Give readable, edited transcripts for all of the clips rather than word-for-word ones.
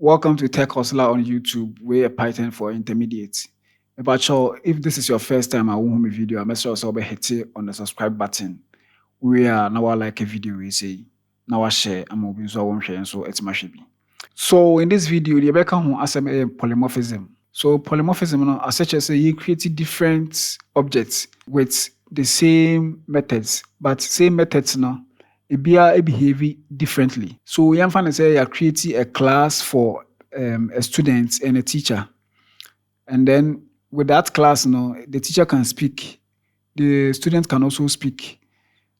Welcome to Tech Hustler on YouTube, where Python for intermediate. But sure, if this is your first time I will make video, make sure you hit it on the subscribe button. We are now like a video we say now I share I'm moving so I won't share so it's my be. So in this video, the Rebecca who asked me polymorphism. So polymorphism as such as you create different objects with the same methods, but same methods now it behave differently. So we can say you're creating a class for a student and a teacher. And then with that class now, the teacher can speak, the student can also speak.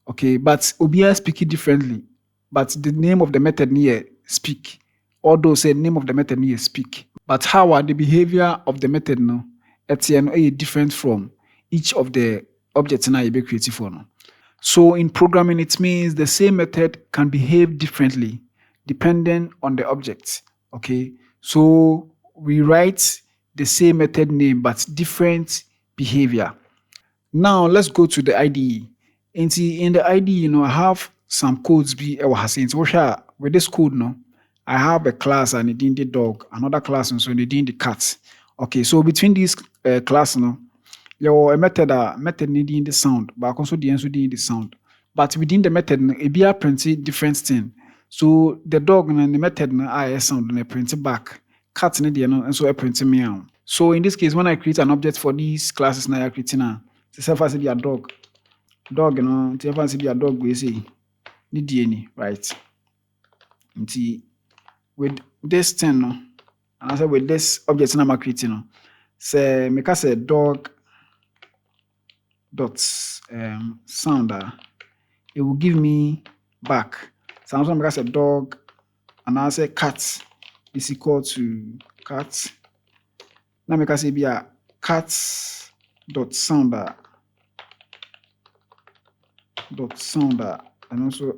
Okay, but Obia speak it differently. But the name of the method near speak. Although say name of the method near speak. But how are the behavior of the method now? It's different from each of the objects now you be creating for now. So in programming, it means the same method can behave differently depending on the object. Okay, so we write the same method name but different behavior. Now let's go to the IDE. In the IDE, I have some codes be with this code now, I have a class and it in the dog, another class and so it in the cat. Okay, so between these class now, your method needing the sound, but also the answer the sound. But within the method, it be a print different thing. So the dog and the method I sound and I print it back. Cat and so I print meow. So in this case, when I create an object for these classes now I create now, say first be a dog. Dog, to be a dog we say need any, right? Until with this thing, and I said with this object now I'm creating, say make us a dog dot sound, it will give me back. So I'm going to say dog, and I say cat is equal to cat. Now make us say be a cat dot sound and also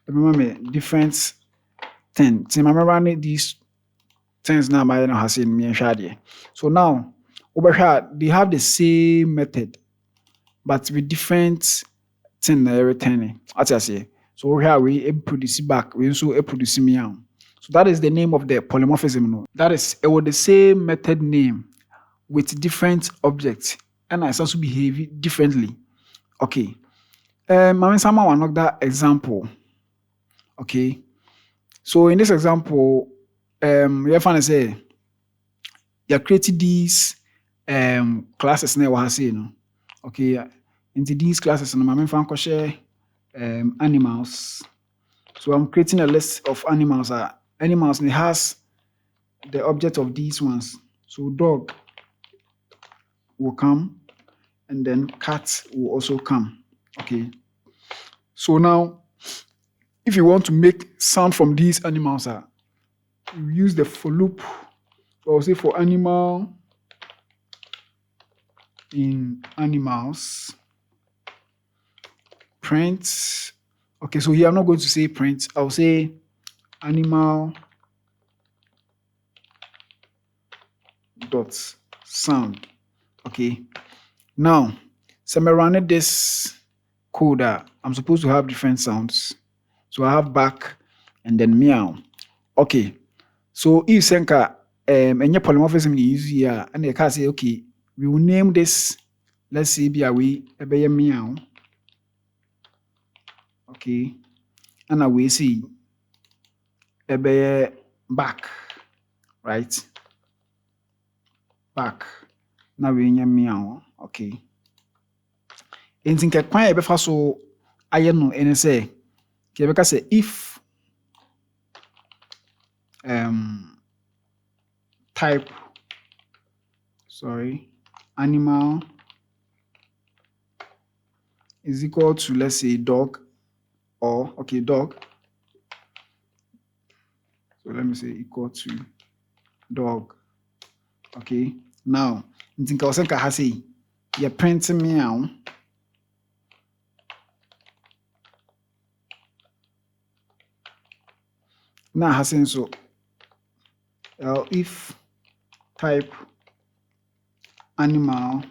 remember me different thing. See, remember these things now my has in me and shady. So now over here they have the same method but with different thing returning. As I say, so here we produce back, we also produce meow. So that is the name of the polymorphism. No? That is it was the same method name with different objects, and I also behave differently. Okay. I someone will knock that example. Okay. So in this example, you find say you're creating these classes now what I say, no. Okay, into these classes and I'm fan share animals. So I'm creating a list of animals. Animals and it has the object of these ones. So dog will come and then cat will also come. Okay. So now if you want to make sound from these animals, you use the for loop. So I'll say for animal in animals print. Okay, so here I'm not going to say print. I'll say animal dot sound. Okay. Now, so I'm running this code. I'm supposed to have different sounds. So I have back and then meow. Okay. So if Senka any polymorphism you use here, and they can say, okay, we will name this. Let's say be a meow. Okay, and we see a back, right? Back. Now we meow. Okay. And think a quite a so I know and say, okay, say if type animal is equal to, let's say, dog, or okay, dog. So let me say equal to dog. Okay. Now, I think I was saying, say, you're printing meow. Now, Hassan, so if type animal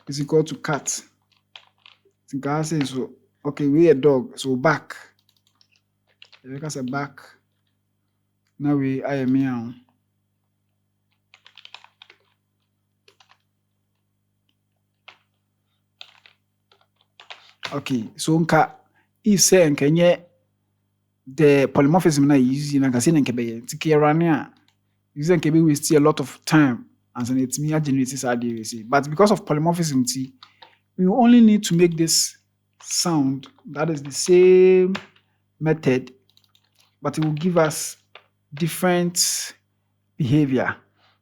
is equal to cat, Think I say so. Okay, we a dog. So back. You can say back. Now we I am meow. Okay, so nka if say nka nye the polymorphism na use na nka say nka be tiki run a use nka be waste a lot of time and then it's me generate this idea say. But because of polymorphism we only need to make this sound that is the same method, but it will give us different behavior.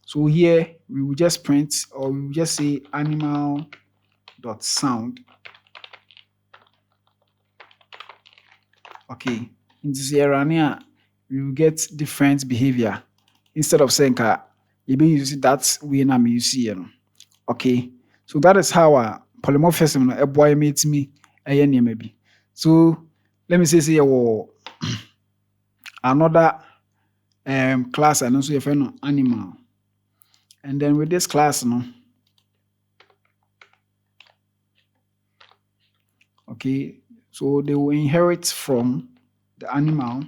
So here we will just print or we will just say animal dot sound. Okay, in this area we will get different behavior instead of saying you be using that way na me use. Okay, so that is how polymorphism no boy meets me maybe. So let me say another class and also if no animal, and then with this class no, okay, so they will inherit from the animal.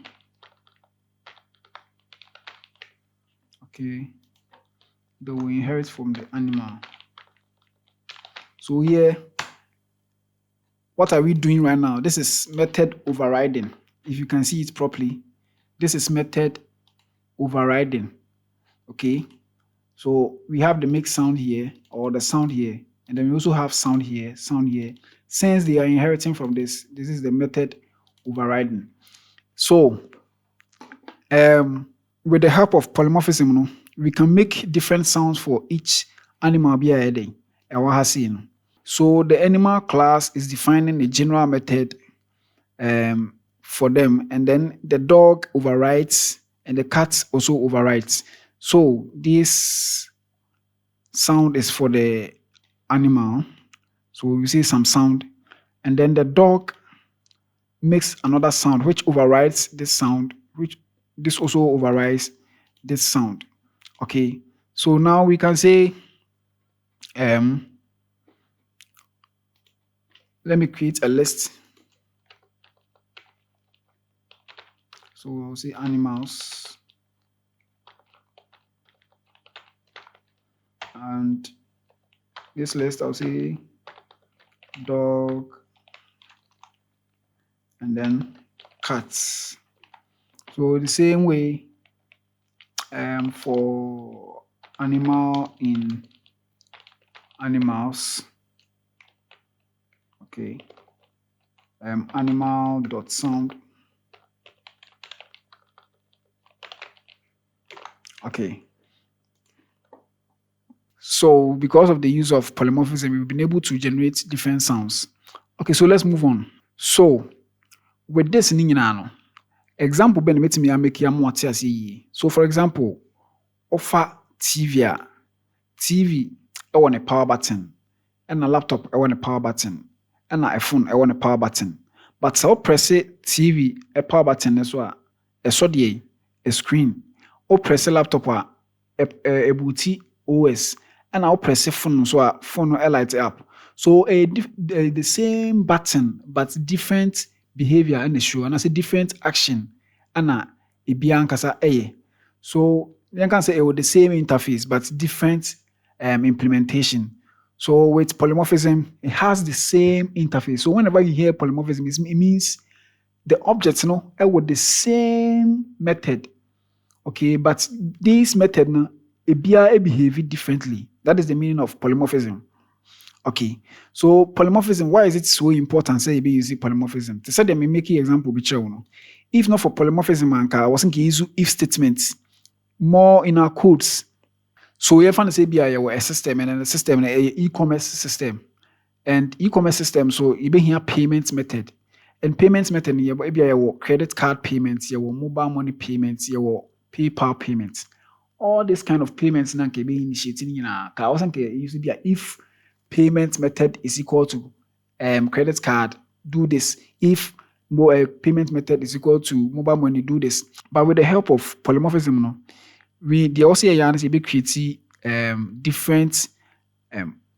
Okay, they will inherit from the animal. So here, what are we doing right now? This is method overriding. If you can see it properly, this is method overriding. Okay, so we have the make sound here or the sound here, and then we also have sound here, sound here. Since they are inheriting from this is the method overriding. So with the help of polymorphism, no, we can make different sounds for each animal be a day. So the animal class is defining a general method for them, and then the dog overrides and the cat also overrides. So this sound is for the animal. So we see some sound, and then the dog makes another sound which overrides this sound, which this also overrides this sound. Okay, so now we can say let me create a list. So we'll say animals, and this list I'll say dog and then cats. So the same way for animal in animals. Okay, animal dot sound. Okay, so because of the use of polymorphism, we've been able to generate different sounds. Okay, so let's move on. So with this example ben metimi make ya mo ate ase. So for example, offer TV TV on a power button, and a laptop on a power button, and a phone on a power button. But so press TV a power button as well. A screen. O press a laptop a booty OS, and I'll press a phone so phone light up. So the same button but different behavior in the show, and I say different action. Anna ibiankasa so you can say it with the same interface but different implementation. So with polymorphism, it has the same interface. So whenever you hear polymorphism, it means the objects with the same method. Okay, but this method it behave differently. That is the meaning of polymorphism. Okay, so polymorphism, why is it so important? Say you use polymorphism. To say them make example be if not for polymorphism, I wasn't use if statements more in our codes. So you find say be a system, and then the system a e-commerce system, and e-commerce system. So you be here payment method, and payments method you be a credit card payments, your mobile money payments, your PayPal payments. All this kind of payments now can be initiating I wasn't used to be if payment method is equal to credit card, do this. If payment method is equal to mobile money, do this. But with the help of polymorphism, they also be creating different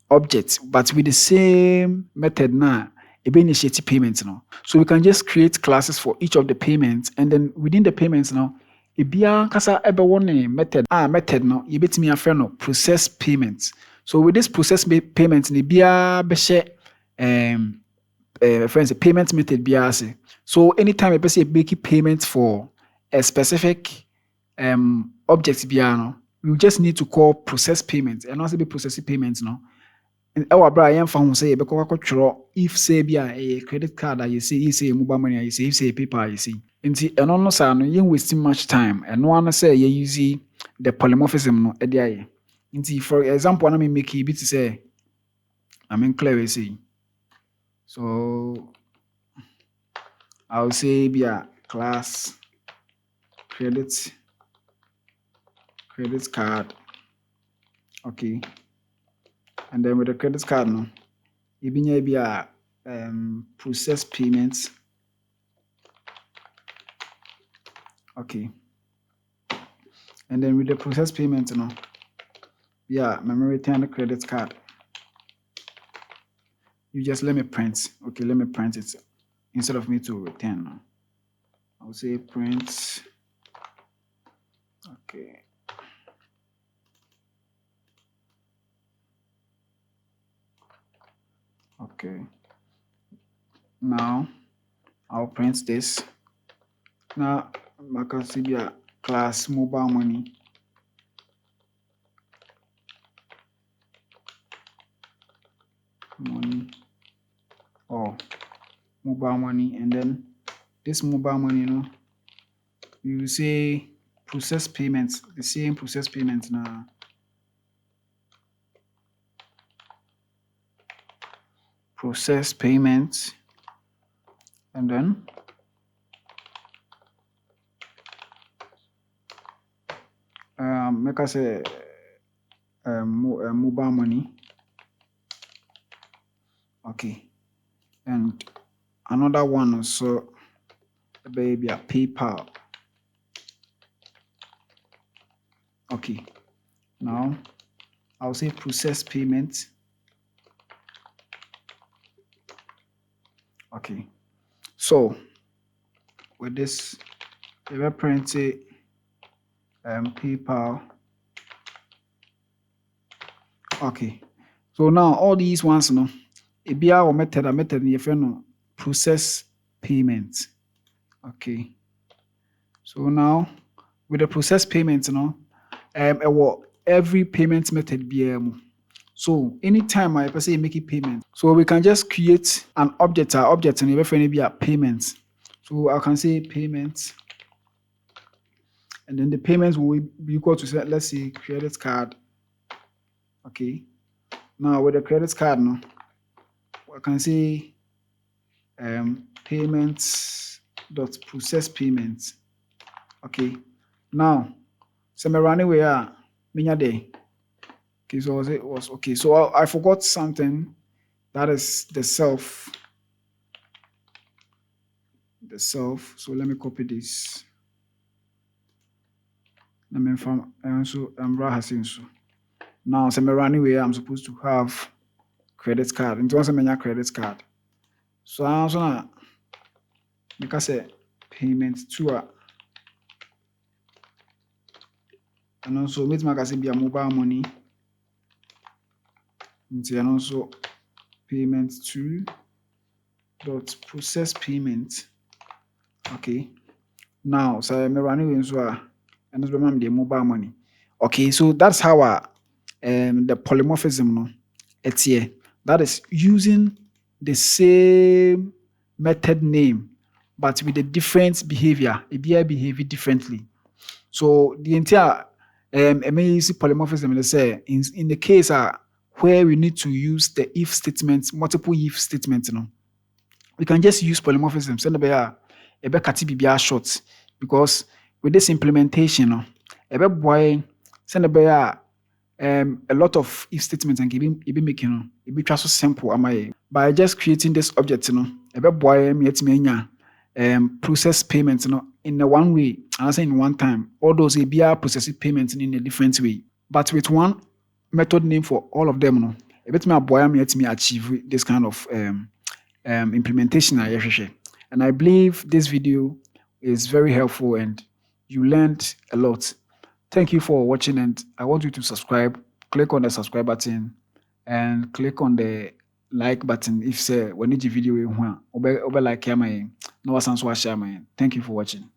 objects, but with the same method now. initiate payments now. So we can just create classes for each of the payments, and then within the payments now, ebia kasa ebe one method no yebetimi afre no process payments. So with this process payments ne bia be share friends payment method bia say. So anytime a person make payments for a specific object bia no, we just need to call process payments, and also be processing payments no. Ɛwɔ abere a yɛmfa ho sɛ yɛbɛkɔ akɔtwerɛ if say bi a ɛyɛ credit card a yɛsɛ if say mobile money a yɛsɛ if say paper a yɛsɛ nti ɛno no saa no yɛn waste much time ɛno ano sɛ yɛ use the polymorphism no ɛde ayɛ nti for example na me make bi te sɛ I mean clear we say so I will say bi a class credit card, okay. And then with the credit card, no, you be a process payments. Okay. And then with the process payments, no, yeah, memory return the credit card. You just let me print. Okay, let me print it instead of me to return. No. I'll say print. Okay. Okay. Now I'll print this. Now I can see the class mobile money. Or mobile money, and then this mobile money, you know, you will say process payments, the same process payments now. Process payments, and then make us a mobile money. Okay, and another one also maybe a PayPal. Okay, now I'll say process payment. Okay, so with this, we will print it PayPal. Okay, so now all these ones, you know, it be our method, if you know, process payment. Okay, so now with the process payment, you know, every payment method be so anytime I say make a payment, so we can just create an object, and if be a payment. So I can say payment, and then the payments will be equal to, let's say, credit card. Okay, now with the credit card, no, I can say payments dot process payments. Okay, now so me run away minya day. Okay, so it was okay. So I forgot something. That is the self. The self. So let me copy this. Let me from so now so me running away. I'm supposed to have credit card. And once I mean credit card. So I also na make us say payment to and also make my be a mobile money. And also payment to dot process payment. Okay. Now, so I'm running in so and this the mobile money. Okay, so that's how the polymorphism no it's here. That is using the same method name but with a different behavior. It behave differently. So the entire amazing polymorphism, let's say in the case where we need to use the if statements, multiple if statements, you know, we can just use polymorphism. Send a short because with this implementation, send a lot of if statements and it be making it be just so simple. Am I by just creating this object, you know, process payments, you know, in the one way, and I say in one time, all those processing payments in a different way, but with one method name for all of them, you know, a bit more boy me achieve this kind of implementation a yɛhwehwɛ. And I believe this video is very helpful and you learned a lot. Thank you for watching, and I want you to subscribe. Click on the subscribe button and click on the like button if say when you video you like. Thank you for watching.